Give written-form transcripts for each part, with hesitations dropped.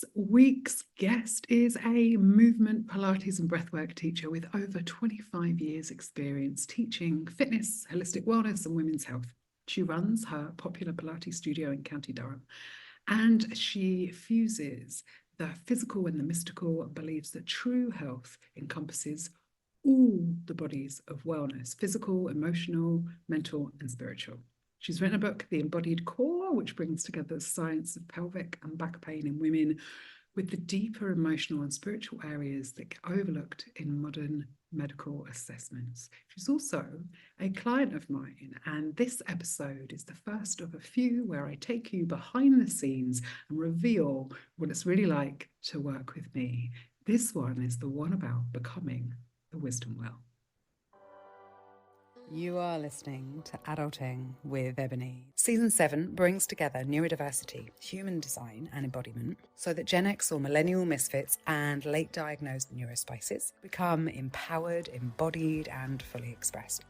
This week's guest is a movement, Pilates and Breathwork teacher with over 25 years experience teaching fitness, holistic wellness and women's health. She runs her popular Pilates studio in County Durham, and she fuses the physical and the mystical, believes that true health encompasses all the bodies of wellness: physical, emotional, mental and spiritual. She's written a book, The Embodied Core, which brings together the science of pelvic and back pain in women with the deeper emotional and spiritual areas that get overlooked in modern medical assessments. She's also a client of mine, and this episode is the first of a few where I take you behind the scenes and reveal what it's really like to work with me. This one is the one about becoming the wisdom well. You are listening to Adulting with Ebony. Season 7 brings together neurodiversity, human design and embodiment so that Gen X or millennial misfits and late diagnosed neurospices become empowered, embodied and fully expressed.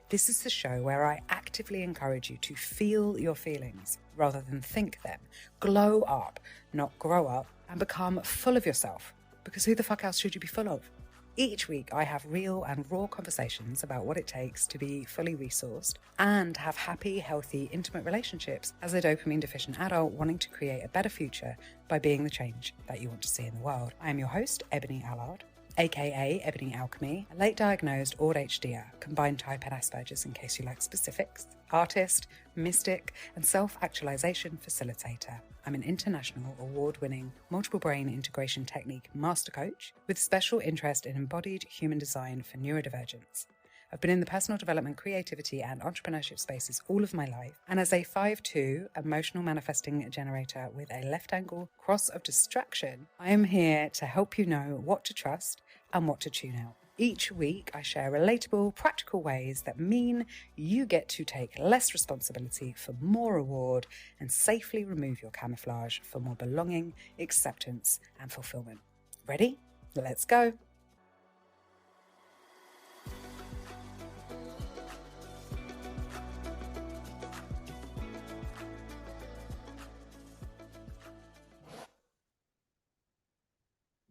This is the show where I actively encourage you to feel your feelings rather than think them. Glow up, not grow up, and become full of yourself. Because who the fuck else should you be full of? Each week, I have real and raw conversations about what it takes to be fully resourced and have happy, healthy, intimate relationships as a dopamine-deficient adult wanting to create a better future by being the change that you want to see in the world. I am your host, Ebony Allard, aka Ebony Alchemy, a late diagnosed ADHDer, combined type and Asperger's in case you like specifics, artist, mystic, and self-actualization facilitator. I'm an international award-winning multiple brain integration technique master coach with special interest in embodied human design for neurodivergence. I've been in the personal development, creativity, and entrepreneurship spaces all of my life, and as a 5'2" emotional manifesting generator with a left angle cross of distraction, I am here to help you know what to trust and what to tune out. Each week, I share relatable, practical ways that mean you get to take less responsibility for more reward and safely remove your camouflage for more belonging, acceptance, and fulfillment. Ready? Let's go.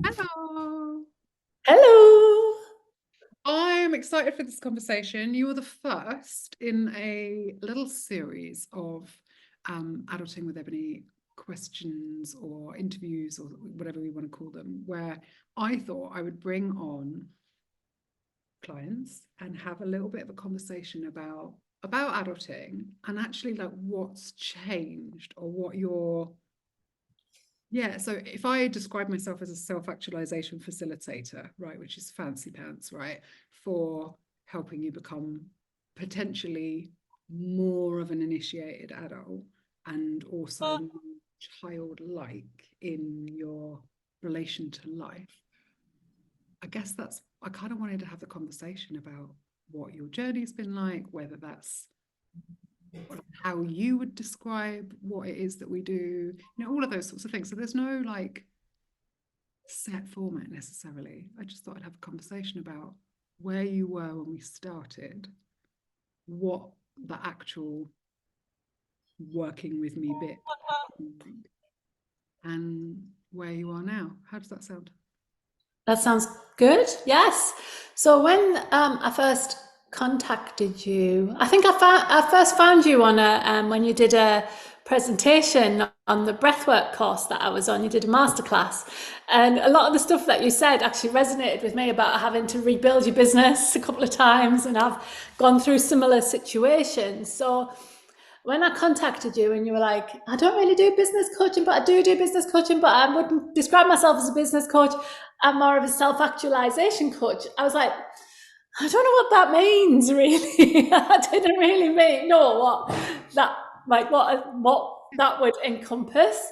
Hello. Hello. I'm excited for this conversation. You are the first in a little series of Adulting with Ebony questions or interviews or whatever we want to call them, where I thought I would bring on clients and have a little bit of a conversation about adulting and actually like what's changed or what your so if I describe myself as a self-actualization facilitator, right, which is fancy pants, right, for helping you become potentially more of an initiated adult and also more childlike in your relation to life, I guess I kind of wanted to have the conversation about what your journey's been like, whether that's how you would describe what it is that we do, all of those sorts of things. So there's no like set format necessarily. I just thought I'd have a conversation about where you were when we started, what the actual working with me bit, and where you are now. How does that sound? That sounds good. Yes. So when I first contacted you, I think I first found you on when you did a presentation on the breathwork course that I was on. You did a masterclass, and a lot of the stuff that you said actually resonated with me about having to rebuild your business a couple of times, and I've gone through similar situations. So when I contacted you and you were like, I don't really do business coaching, but I do business coaching, but I wouldn't describe myself as a business coach. I'm more of a self-actualization coach. I was like, I don't know what that means, really. I didn't really know what that would encompass.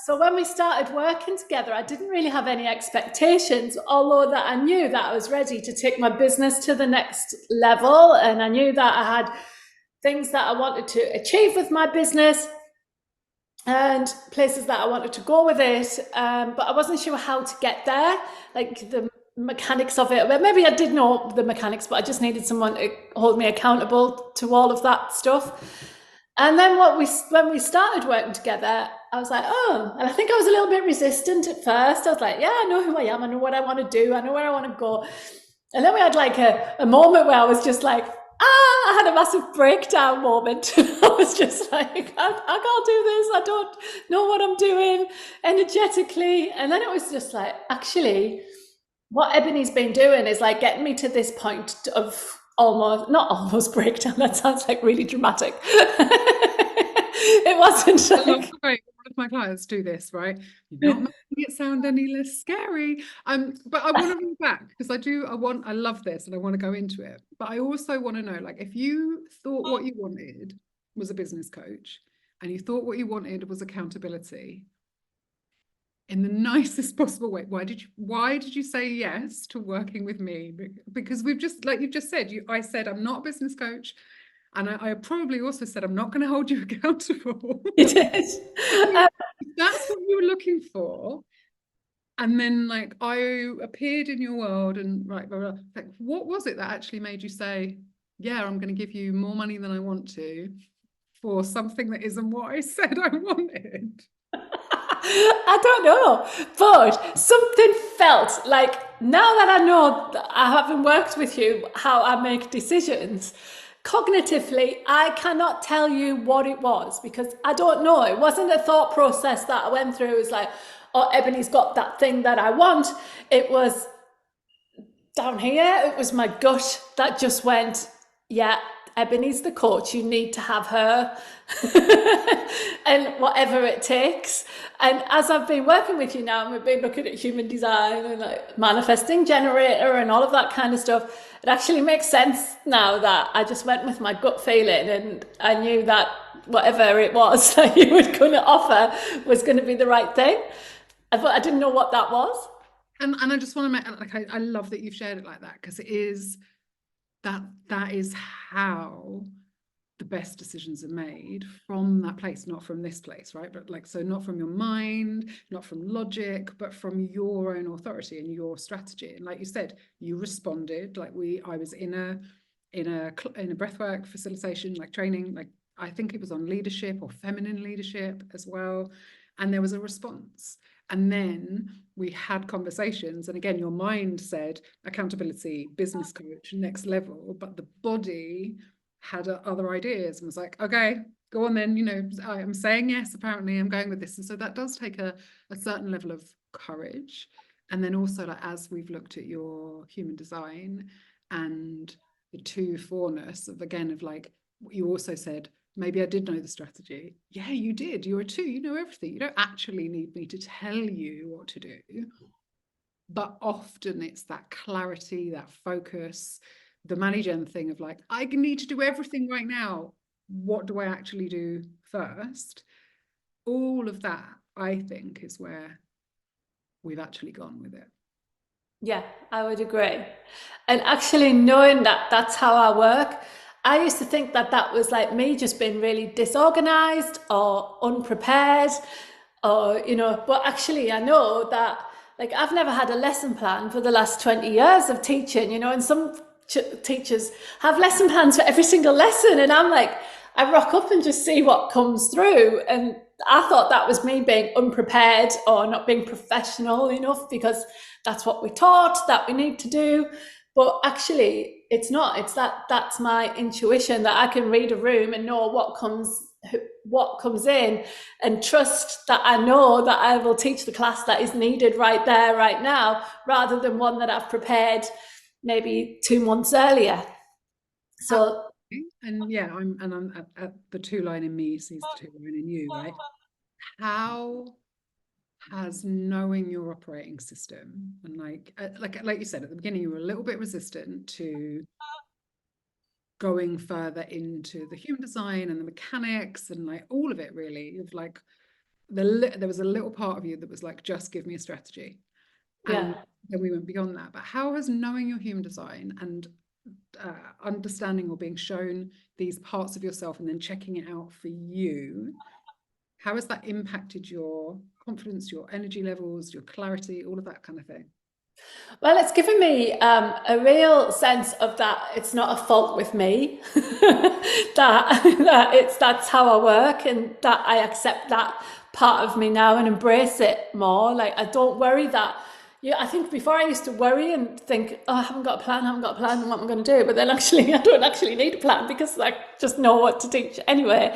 So when we started working together, I didn't really have any expectations, although that I knew that I was ready to take my business to the next level, and I knew that I had things that I wanted to achieve with my business and places that I wanted to go with it, but I wasn't sure how to get there, like the mechanics of it. Well, maybe I did know the mechanics, but I just needed someone to hold me accountable to all of that stuff. And then when we started working together, I was like, oh, and I think I was a little bit resistant at first. I was like, yeah, I know who I am. I know what I want to do. I know where I want to go. And then we had like a moment where I was just like, I had a massive breakdown moment. I was just like, I can't do this. I don't know what I'm doing energetically. And then it was just like, actually, what Ebony's been doing is like getting me to this point of not almost breakdown. That sounds like really dramatic. It wasn't like... One of my clients do this, right? You're not making it sound any less scary. But I want to go back because I love this and I want to go into it. But I also want to know, like, if you thought what you wanted was a business coach and you thought what you wanted was accountability in the nicest possible way, why did you say yes to working with me? Because we've just, like you've just said, I said I'm not a business coach. And I probably also said, I'm not going to hold you accountable. It is. That's what you were looking for. And then like I appeared in your world and right, like, what was it that actually made you say, yeah, I'm going to give you more money than I want to for something that isn't what I said I wanted? I don't know, but something felt like, now that I know that I haven't worked with you, how I make decisions, cognitively, I cannot tell you what it was because I don't know. It wasn't a thought process that I went through. It was like, oh, Ebony's got that thing that I want. It was down here. It was my gut that just went, yeah, Ebony's the coach. You need to have her and whatever it takes. And as I've been working with you now, and we've been looking at human design and like manifesting generator and all of that kind of stuff, it actually makes sense now that I just went with my gut feeling and I knew that whatever it was that you were going to offer was going to be the right thing. But I didn't know what that was. And I just want to make, like, I love that you've shared it like that because it is that is how the best decisions are made, from that place, not from this place, right? But like, so not from your mind, not from logic, but from your own authority and your strategy. And like you said, you responded. Like I was in a breathwork facilitation, like training, like I think it was on leadership or feminine leadership as well, and there was a response. And then we had conversations. And again, your mind said accountability, business coach, next level. But the body had other ideas and was like, okay, go on then. You know, I am saying yes, apparently I'm going with this. And so that does take a certain level of courage. And then also, like, as we've looked at your human design and the 2-4-ness of, again, of like, you also said, maybe I did know the strategy. Yeah, you did. You're a 2. You know everything. You don't actually need me to tell you what to do. But often it's that clarity, that focus, the management thing of like, I need to do everything right now. What do I actually do first? All of that, I think, is where we've actually gone with it. Yeah, I would agree. And actually knowing that that's how I work, I used to think that that was like me just being really disorganized or unprepared, or, you know, but actually I know that, like, I've never had a lesson plan for the last 20 years of teaching, you know, and some teachers have lesson plans for every single lesson. And I'm like, I rock up and just see what comes through. And I thought that was me being unprepared or not being professional enough because that's what we taught that we need to do. But actually it's not. It's that's my intuition, that I can read a room and know what comes in and trust that I know that I will teach the class that is needed right there, right now, rather than one that I've prepared maybe 2 months earlier. So, and yeah, I'm at the 2 line in me sees the 2 line in you, right? How has knowing your operating system and like you said at the beginning, you were a little bit resistant to going further into the human design and the mechanics and like all of it, really, of like there was a little part of you that was like, just give me a strategy. And then we went beyond that. But how has knowing your human design and understanding or being shown these parts of yourself and then checking it out for you, how has that impacted your confidence, your energy levels, your clarity, all of that kind of thing? Well, it's given me a real sense of that it's not a fault with me, that that's how I work, and that I accept that part of me now and embrace it more. Like, I don't worry that. Yeah, I think before I used to worry and think, oh, I haven't got a plan, what am I going to do? But then actually, I don't actually need a plan because I just know what to teach anyway.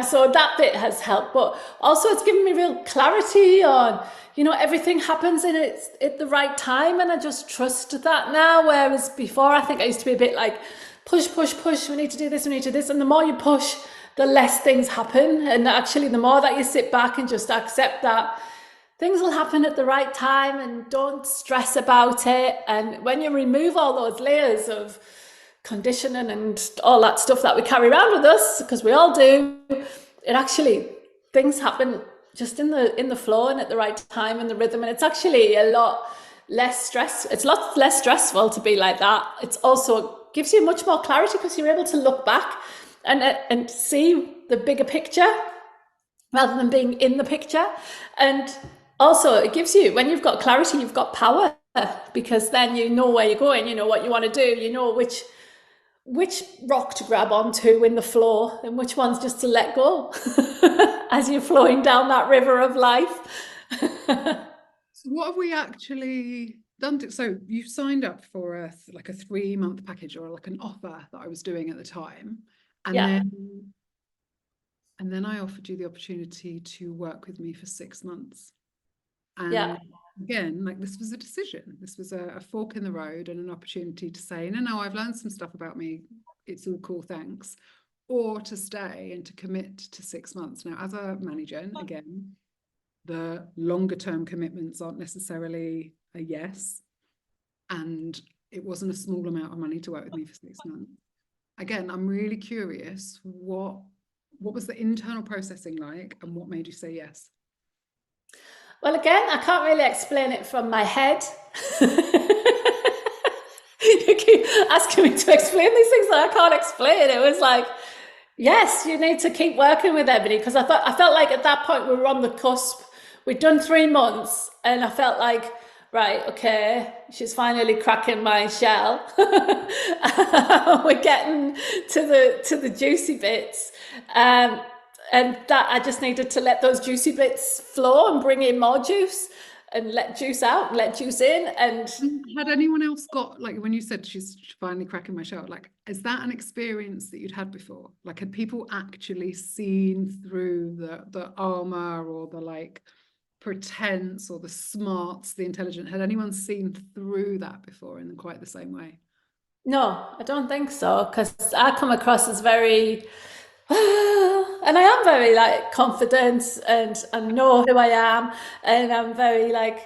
So that bit has helped. But also, it's given me real clarity on, everything happens in its at the right time, and I just trust that now. Whereas before, I think I used to be a bit like, push, we need to do this, and the more you push, the less things happen. And actually, the more that you sit back and just accept that things will happen at the right time and don't stress about it. And when you remove all those layers of conditioning and all that stuff that we carry around with us, because we all do, it actually, things happen just in the flow and at the right time and the rhythm. And it's actually a lot less stress. It's a lot less stressful to be like that. It's also gives you much more clarity because you're able to look back and see the bigger picture rather than being in the picture. And also, it gives you, when you've got clarity, you've got power, because then you know where you're going, you know what you want to do, you know which rock to grab onto in the flow and which ones just to let go as you're flowing down that river of life. So what have we actually done? So you signed up for a 3-month package, or like an offer that I was doing at the time, and Yeah. then I offered you the opportunity to work with me for 6 months. And Yeah. again, like, this was a decision. This was a fork in the road and an opportunity to say, no, I've learned some stuff about me. It's all cool, thanks. Or to stay and to commit to 6 months. Now, as a manager, again, the longer term commitments aren't necessarily a yes. And it wasn't a small amount of money to work with me for 6 months. Again, I'm really curious, what was the internal processing like, and what made you say yes? Well, again, I can't really explain it from my head. You keep asking me to explain these things that I can't explain. It was like, yes, you need to keep working with Ebony, because I felt like at that point we were on the cusp. We'd done 3 months, and I felt like, right, okay, she's finally cracking my shell. We're getting to the juicy bits. And that I just needed to let those juicy bits flow and bring in more juice and let juice out, let juice in. And had anyone else got, like, when you said she's finally cracking my shell, like, is that an experience that you'd had before? Like, had people actually seen through the armor, or the like pretense, or the smarts, the intelligent? Had anyone seen through that before in quite the same way? no, I don't think so, because I come across as very, and I am very like confident, and I know who I am, and I'm very like,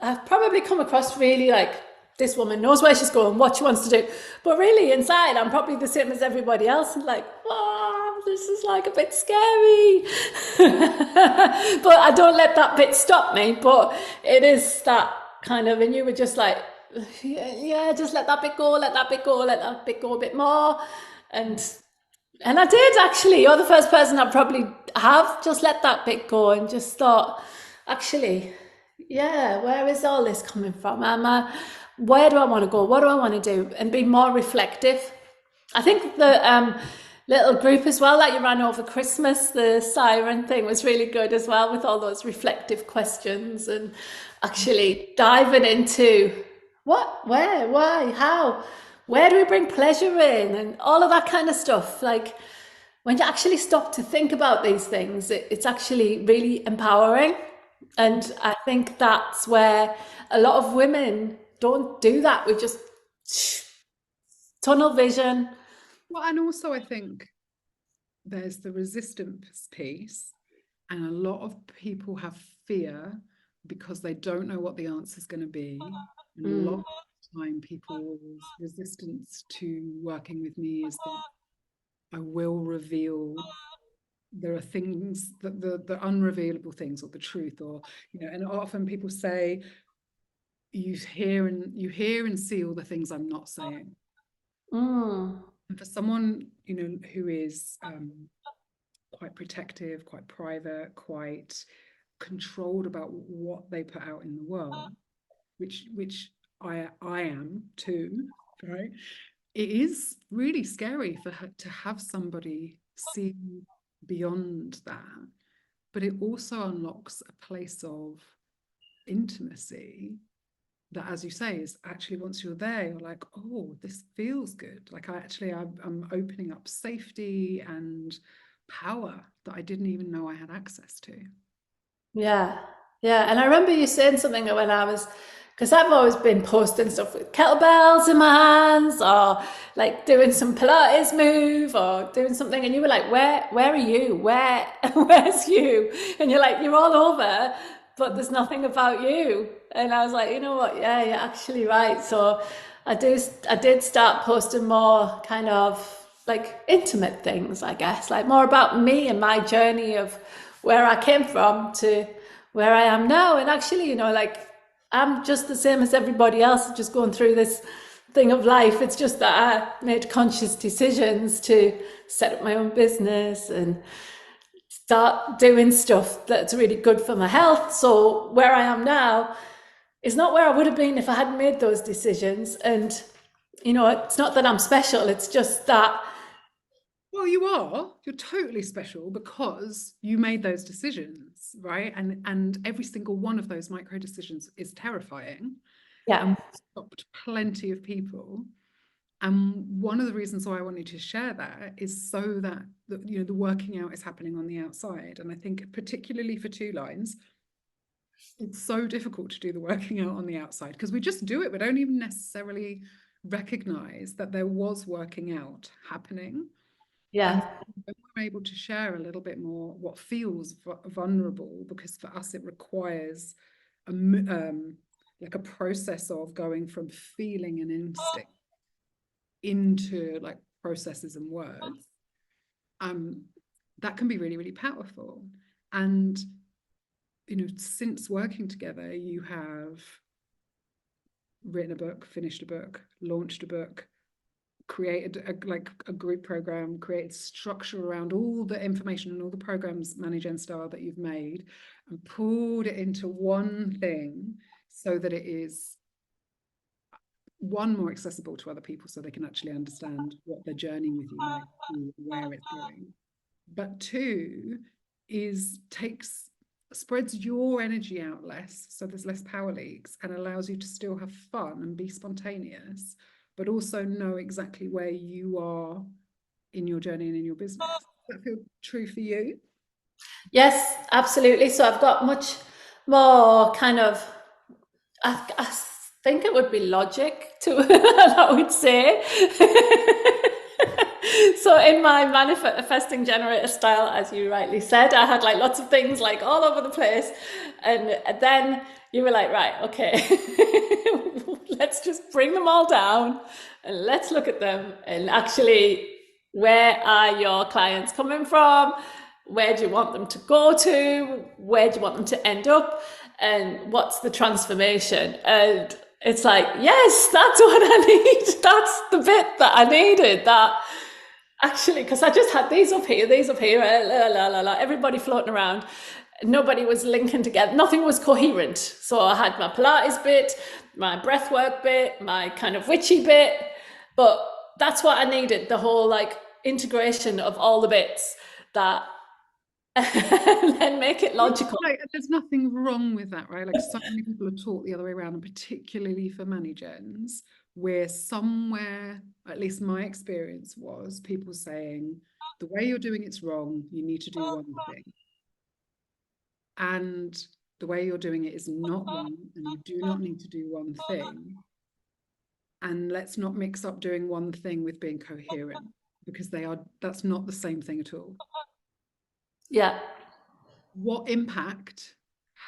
I've probably come across really like, this woman knows where she's going, what she wants to do. But really inside, I'm probably the same as everybody else, and like, oh, this is like a bit scary. But I don't let that bit stop me. But it is that kind of, and you were just like, yeah, just let that bit go, let that bit go, let that bit go a bit more. And I did, actually. You're the first person I probably have just let that bit go and just thought, actually, yeah, where is all this coming from? Where do I want to go? What do I want to do? And be more reflective. I think the little group as well that you ran over Christmas, the siren thing, was really good as well, with all those reflective questions and actually diving into what, where, why, how, where do we bring pleasure in, and all of that kind of stuff. Like, when you actually stop to think about these things, it's actually really empowering. And I think that's where a lot of women don't do that. We just tunnel vision. Well, and also I think there's the resistance piece, and a lot of people have fear because they don't know what the answer is going to be. And a lot of the time, people's resistance to working with me is that I will reveal, there are things that the unrevealable things, or the truth, or and often people say, you hear and see all the things I'm not saying. And for someone who is quite protective, quite private, quite controlled about what they put out in the world, which I am too, right? It is really scary for her to have somebody see beyond that. but it also unlocks a place of intimacy that, as you say, is actually once you're there, you're like, oh, this feels good. Like I'm opening up safety and power that I didn't even know I had access to. Yeah, yeah. And I remember you saying something when I was, because I've always been posting stuff with kettlebells in my hands, or like doing some Pilates move, or doing something, and you were like, where are you? Where's you? And you're like, you're all over, but there's nothing about you. And I was like, you know what? Yeah, you're actually right. So I did start posting more kind of like intimate things, I guess, like more about me and my journey of where I came from to where I am now. And actually, you know, like I'm just the same as everybody else, just going through this thing of life. It's just that I made conscious decisions to set up my own business and start doing stuff that's really good for my health. So where I am now is not where I would have been if I hadn't made those decisions. And, you know, it's not that I'm special, it's just that. Well, you are. You're totally special because you made those decisions, right? And every single one of those micro decisions is terrifying. Yeah. And stopped plenty of people. And one of the reasons why I wanted to share that is so that you know the working out is happening on the outside. And I think particularly for two lines, it's so difficult to do the working out on the outside because we just do it. We don't even necessarily recognize that there was working out happening. Yeah. And we're able to share a little bit more what feels vulnerable, because for us it requires like a process of going from feeling and instinct into like processes and words. That can be really, really powerful. And you know, since working together, you have written a book, finished a book, launched a book, created a group program, created structure around all the information and all the programs, Manage and Style, that you've made, and pulled it into one thing so that it is, one, more accessible to other people so they can actually understand what their journey with you might be, where it's going. But two, is spreads your energy out less, so there's less power leaks, and allows you to still have fun and be spontaneous, but also know exactly where you are in your journey and in your business. Does that feel true for you? Yes, absolutely. So I've got much more kind of, I think it would be logic to, I would say. So in my manifesting generator style, as you rightly said, I had like lots of things like all over the place. And then you were like, right, okay, let's just bring them all down and let's look at them. And actually, where are your clients coming from? Where do you want them to go to? Where do you want them to end up? And what's the transformation? And it's like, yes, that's what I need. That's the bit that I needed. That actually, because I just had these up here, la, la, la, la, everybody floating around. Nobody was linking together. Nothing was coherent. So I had my Pilates bit, my breathwork bit, my kind of witchy bit. But that's what I needed, the whole like integration of all the bits that and then make it logical. Like, there's nothing wrong with that, right? Like so many people are taught the other way around, and particularly for Manigens, where somewhere, at least my experience was, people saying, the way you're doing it's wrong, you need to do one thing. And the way you're doing it is not wrong, and you do not need to do one thing. And let's not mix up doing one thing with being coherent, because that's not the same thing at all. Yeah. What impact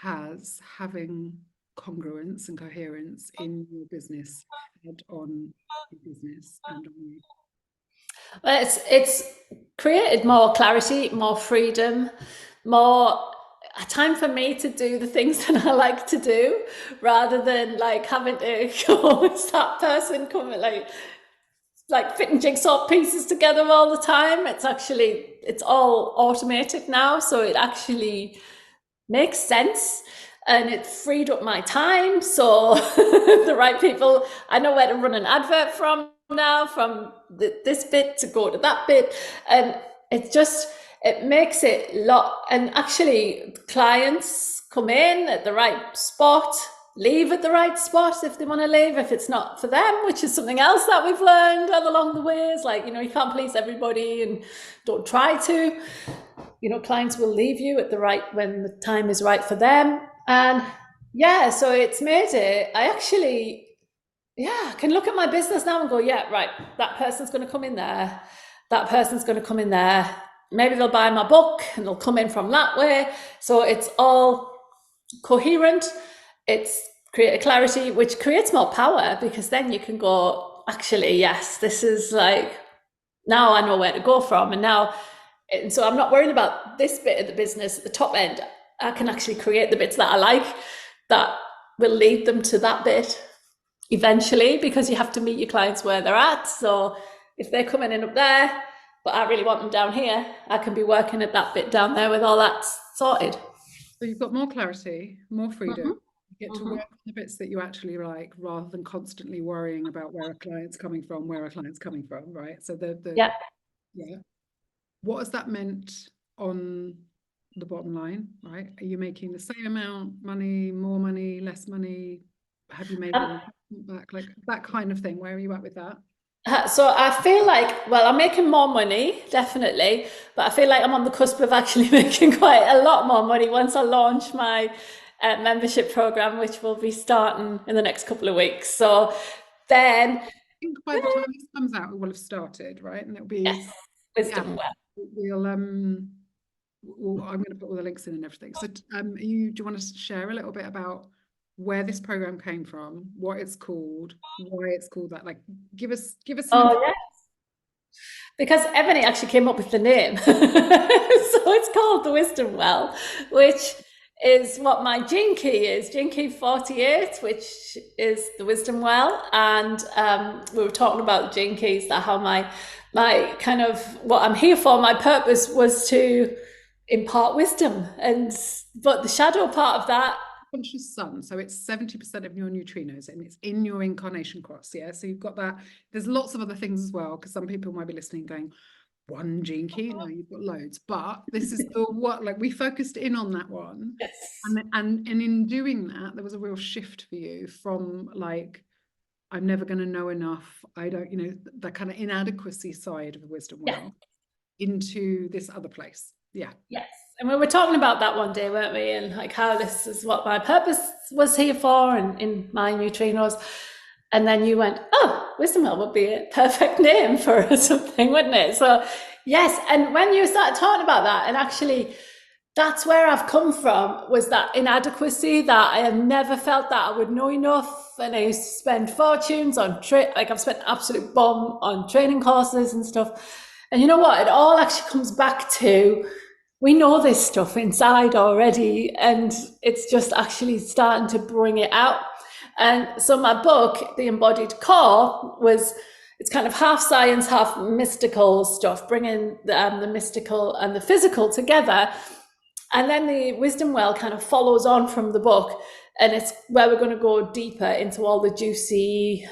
has having congruence and coherence in your business had on your business and on you? Well, it's created more clarity, more freedom, more a time for me to do the things that I like to do, rather than like having to go, it's that person coming like fitting jigsaw pieces together all the time. It's all automated now, so it actually makes sense, and it freed up my time. So the right people, I know where to run an advert from now, from this bit to go to that bit, and it makes it and actually clients come in at the right spot, leave at the right spot if they want to leave, if it's not for them, which is something else that we've learned all along the way. Is like, you can't please everybody, and don't try to. Clients will leave you at the right, when the time is right for them. And yeah, so it's made it, I actually, can look at my business now and go, yeah, right, that person's going to come in there, that person's going to come in there, maybe they'll buy my book and they'll come in from that way. So it's all coherent, it's create a clarity, which creates more power, because then you can go, actually, yes, this is like, now I know where to go from. And so I'm not worried about this bit of the business at the top end. I can actually create the bits that I like that will lead them to that bit eventually, because you have to meet your clients where they're at. So if they're coming in up there, but I really want them down here, I can be working at that bit down there with all that sorted. So you've got more clarity, more freedom. You get to work on the bits that you actually like, rather than constantly worrying about where a client's coming from, right? So yeah. What has that meant on the bottom line, right? Are you making the same amount money, more money, less money? Have you made it back? Like that kind of thing. Where are you at with that? So I feel like, well, I'm making more money, definitely, but I feel like I'm on the cusp of actually making quite a lot more money once I launch my membership program, which will be starting in the next couple of weeks. So then, I think by the time this comes out, we will have started, right? And it'll be Wisdom Well. I'm going to put all the links in and everything. So, do you want to share a little bit about where this program came from, what it's called, why it's called that? Like, give us Oh, yes. Because Ebony actually came up with the name. So it's called the Wisdom Well, which is what my gene key is, gene key 48, which is the Wisdom Well. And we were talking about gene keys, that how my kind of, what I'm here for, my purpose was to impart wisdom. But the shadow part of that, conscious sun, so it's 70% of your neutrinos, and it's in your incarnation cross. So you've got that. There's lots of other things as well, because some people might be listening going, one gene key? No, you've got loads, but this is the what, like, we focused in on that one. yes. And in doing that, there was a real shift for you from like, I'm never going to know enough, I don't, that kind of inadequacy side of the Wisdom Well, into this other place. Yes. And we were talking about that one day, weren't we? And like how this is what my purpose was here for, and in my neutrinos. And then you went, oh, Wisdom Well would be a perfect name for something, wouldn't it? So yes. And when you started talking about that, and actually that's where I've come from, was that inadequacy, that I have never felt that I would know enough. And I used to spend fortunes on like I've spent absolute bomb on training courses and stuff. And you know what? It all actually comes back to, we know this stuff inside already, and it's just actually starting to bring it out. And so my book, The Embodied Core, it's kind of half science, half mystical stuff, bringing the mystical and the physical together. And then the Wisdom Well kind of follows on from the book, and it's where we're going to go deeper into all the juicy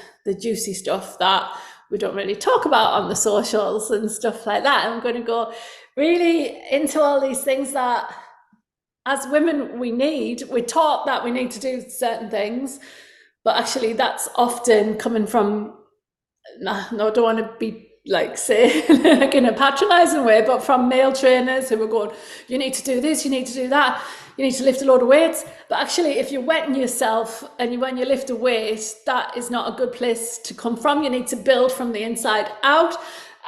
stuff that we don't really talk about on the socials and stuff like that. And I'm going to go really into all these things that as women we're taught that we need to do certain things, but actually that's often coming from, no, I don't want to be like, say, like in a patronizing way, but from male trainers who are going, you need to do this, you need to do that, you need to lift a load of weights. But actually, if you're wetting yourself and when you lift a weight, that is not a good place to come from. You need to build from the inside out.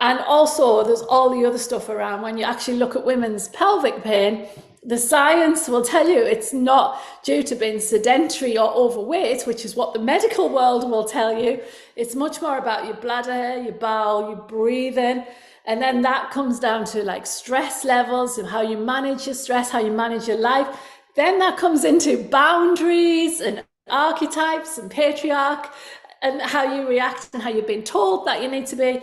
And also there's all the other stuff around. When you actually look at women's pelvic pain, the science will tell you it's not due to being sedentary or overweight, which is what the medical world will tell you. It's much more about your bladder, your bowel, your breathing. And then that comes down to like stress levels and how you manage your stress, how you manage your life. Then that comes into boundaries and archetypes and patriarch and how you react and how you've been told that you need to be.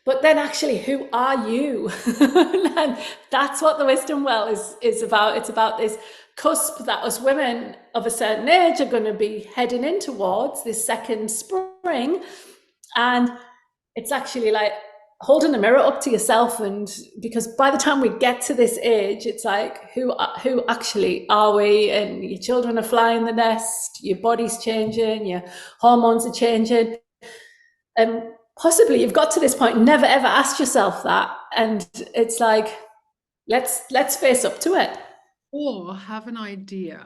But then actually, who are you? And that's what the Wisdom Well is about. It's about this cusp that us women of a certain age are going to be heading in towards, this second spring. And it's actually like, holding a mirror up to yourself, and because by the time we get to this age, it's like, who actually are we? And your children are flying the nest, your body's changing, your hormones are changing, and possibly you've got to this point, never ever asked yourself that, and it's like, let's face up to it. Or have an idea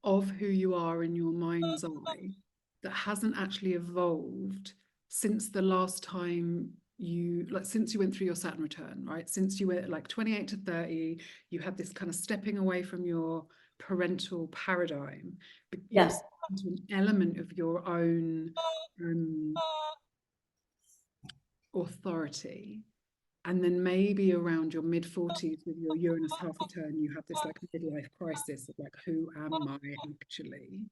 of who you are in your mind's eye that hasn't actually evolved since the last time you, like, since you went through your Saturn return, right? Since you were like 28 to 30, you had this kind of stepping away from your parental paradigm, but you're Yeah. into an element of your own authority. And then maybe around your mid-40s with your Uranus half return, you have this like midlife crisis of like, who am I actually?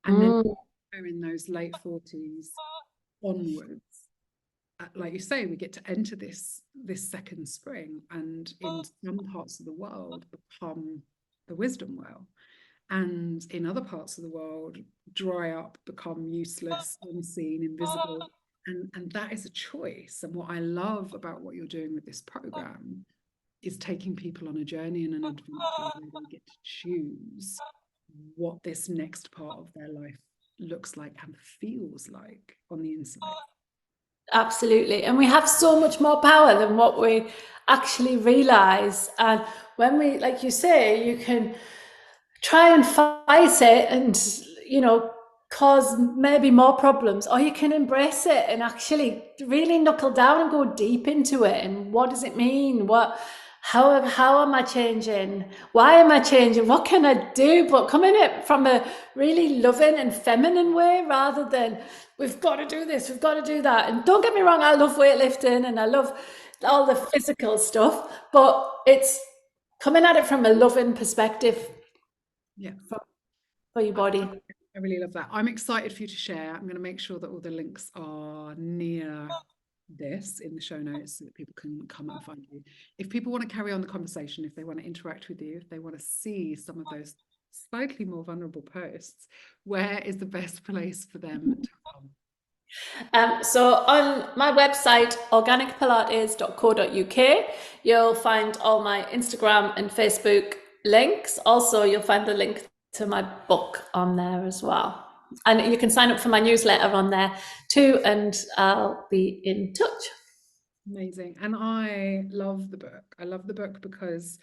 And then in those late 40s onwards, like you say, we get to enter this second spring, and in some parts of the world become the wisdom well, and in other parts of the world dry up, become useless, unseen, invisible. And that is a choice. And what I love about what you're doing with this program is taking people on a journey and an adventure where they get to choose what this next part of their life looks like and feels like on the inside. Absolutely. And we have so much more power than what we actually realize. And when we, like you say, you can try and fight it and, cause maybe more problems, or you can embrace it and actually really knuckle down and go deep into it. And what does it mean? How am I changing? Why am I changing? What can I do? But come in it from a really loving and feminine way, rather than we've got to do this, we've got to do that. And don't get me wrong, I love weightlifting and I love all the physical stuff, but it's coming at it from a loving perspective. Yeah. For your body. I really love that. I'm excited for you to share. I'm going to make sure that all the links are near this in the show notes so that people can come and find you. If people want to carry on the conversation, if they want to interact with you, if they want to see some of those slightly more vulnerable posts, where is the best place for them to come? So on my website, organicpilates.co.uk, you'll find all my Instagram and Facebook links. Also, you'll find the link to my book on there as well. And you can sign up for my newsletter on there too, and I'll be in touch. Amazing. And I love the book. I love the book because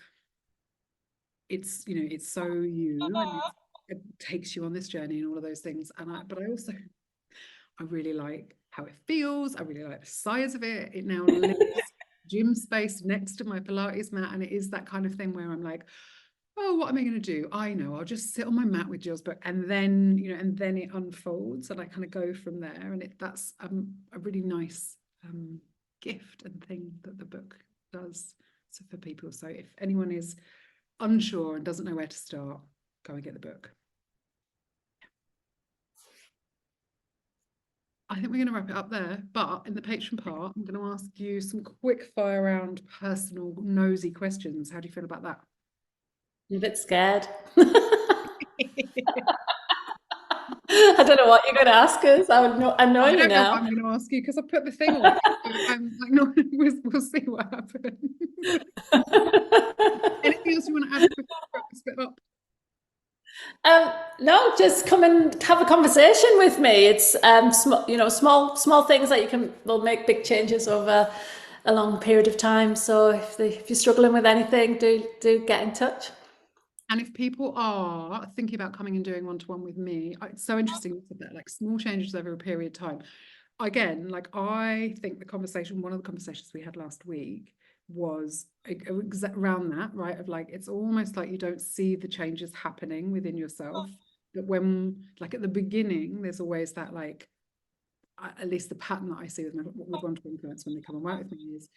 it's, it's so you, and it takes you on this journey and all of those things. But I also, I really like how it feels. I really like the size of it. It now lives gym space next to my Pilates mat. And it is that kind of thing where I'm like, oh, what am I going to do? I know, I'll just sit on my mat with Jill's book, and then, and then it unfolds and I kind of go from there. And that's a really nice gift and thing that the book does for people. So if anyone is unsure and doesn't know where to start, go and get the book. I think we're going to wrap it up there, but in the Patreon part, I'm going to ask you some quick fire round personal nosy questions. How do you feel about that? I'm a bit scared. I don't know what you're going to ask us. I know I don't you know now. what I'm going to ask you because I put the thing on. I'm like, no, we'll see what happens. Anything else you want to add before we wrap this bit up? No, just come and have a conversation with me. It's small things that will make big changes over a long period of time. So if you're struggling with anything, do get in touch. And if people are thinking about coming and doing one-to-one with me, it's so interesting that, like, small changes over a period of time. Again, like, I think one of the conversations we had last week was around that, right? Of like, it's almost like you don't see the changes happening within yourself. That when, like, at the beginning, there's always that, like, at least the pattern that I see with one-to-one clients when they come and work with me is,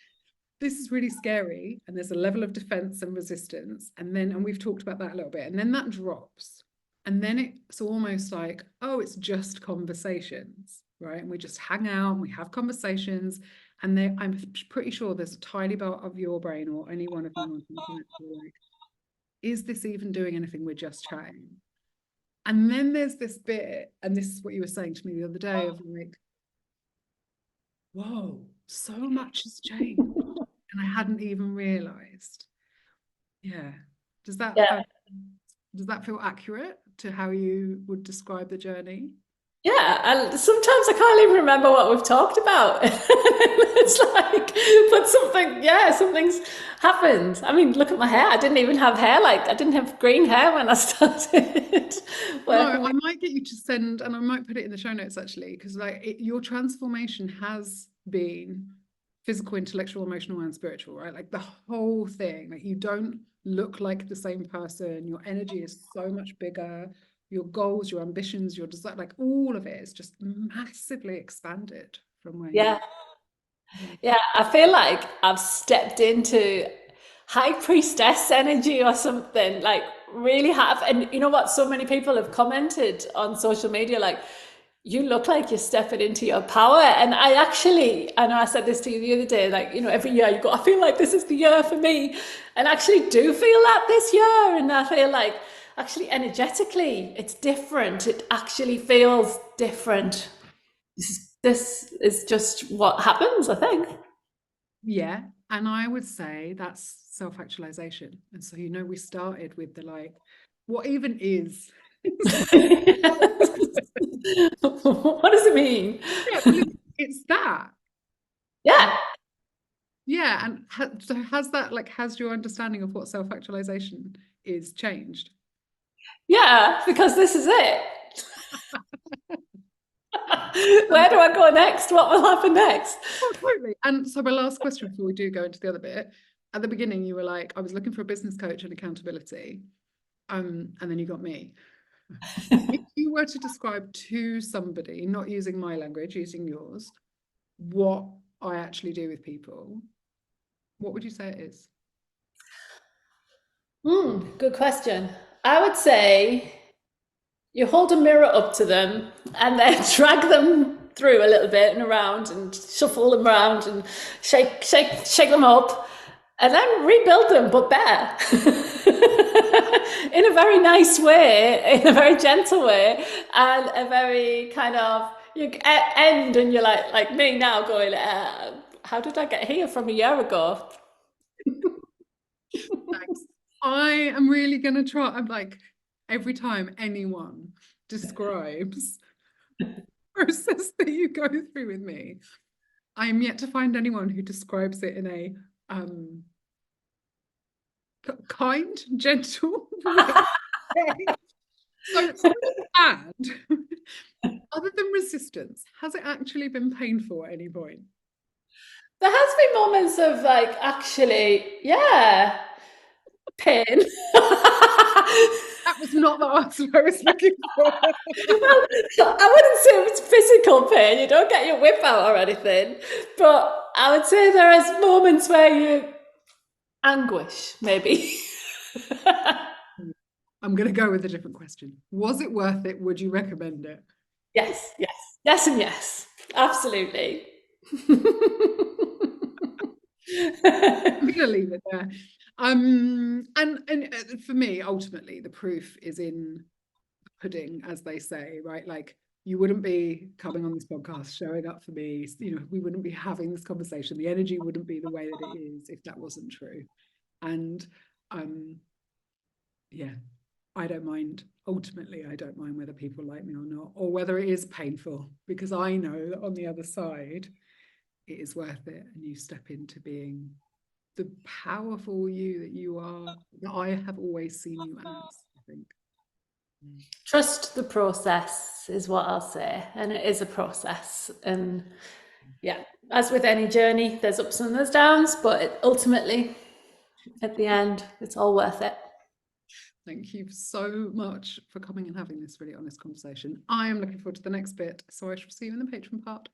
this is really scary, and there's a level of defense and resistance, and we've talked about that a little bit, and then that drops, and then it's almost like, oh, it's just conversations, right? And we just hang out and we have conversations, and I'm pretty sure there's a tiny part of your brain, or any one of them, like, is this even doing anything? We're just chatting. And then there's this bit, and this is what you were saying to me the other day, of like, whoa, so much has changed and I hadn't even realized. Yeah. Does that Yeah. does that feel accurate to how you would describe the journey? Yeah, and sometimes I can't even remember what we've talked about. It's like, but something's happened. I mean, look at my hair. I didn't even have hair. Like, I didn't have green hair when I started No, working I with. might get you to send, and I might put it in the show notes actually, because like your transformation has been physical, intellectual, emotional, and spiritual, right? Like the whole thing. Like you don't look like the same person. Your energy is so much bigger. Your goals, your ambitions, your desire, like all of it is just massively expanded from where you Yeah, were. yeah. I feel like I've stepped into high priestess energy or something. Like, really have. And you know what? So many people have commented on social media, like, you look like you're stepping into your power. And I know I said this to you the other day, like, every year you go, I feel like this is the year for me. And I actually do feel that this year. And I feel like actually energetically it's different. It actually feels different. This is just what happens, I think. Yeah. And I would say that's self-actualization. And so, we started with the like, what even is? What does it mean? Yeah, well, it's that. Yeah, Yeah. And so has your understanding of what self-actualization is changed? yeah, because this is it. Um, Where do I go next? What will happen next? oh, totally. And so my last question before we do go into the other bit, at the beginning you were like, I was looking for a business coach and accountability. And then you got me. If you were to describe to somebody, not using my language, using yours, what I actually do with people, what would you say it is? Good question. I would say you hold a mirror up to them and then drag them through a little bit and around and shuffle them around and shake them up and then rebuild them, but better. In a very nice way, in a very gentle way, and a very kind of you end and you're like me now going, how did I get here from a year ago? Thanks. I am really going to try. I'm like, every time anyone describes the process that you go through with me, I am yet to find anyone who describes it in a kind, gentle way. So, and other than resistance, has it actually been painful at any point? There has been moments of like, actually, yeah, pain. That was not the answer I was looking for. Well, I wouldn't say it's physical pain. You don't get your whip out or anything, but I would say there is moments where you anguish, maybe. I'm going to go with a different question. Was it worth it? Would you recommend it? Yes, yes, yes, and yes, absolutely. I'm going to leave it there. And for me, ultimately, the proof is in the pudding, as they say, right? Like you wouldn't be coming on this podcast, showing up for me. We wouldn't be having this conversation. The energy wouldn't be the way that it is if that wasn't true. And yeah, I don't mind. Ultimately, I don't mind whether people like me or not, or whether it is painful, because I know that on the other side, it is worth it, and you step into being the powerful you that you are, that I have always seen you as, I think. Trust the process is what I'll say, and it is a process. And yeah, as with any journey, there's ups and there's downs, but ultimately, at the end, it's all worth it. Thank you so much for coming and having this really honest conversation. I am looking forward to the next bit, so I shall see you in the Patreon part.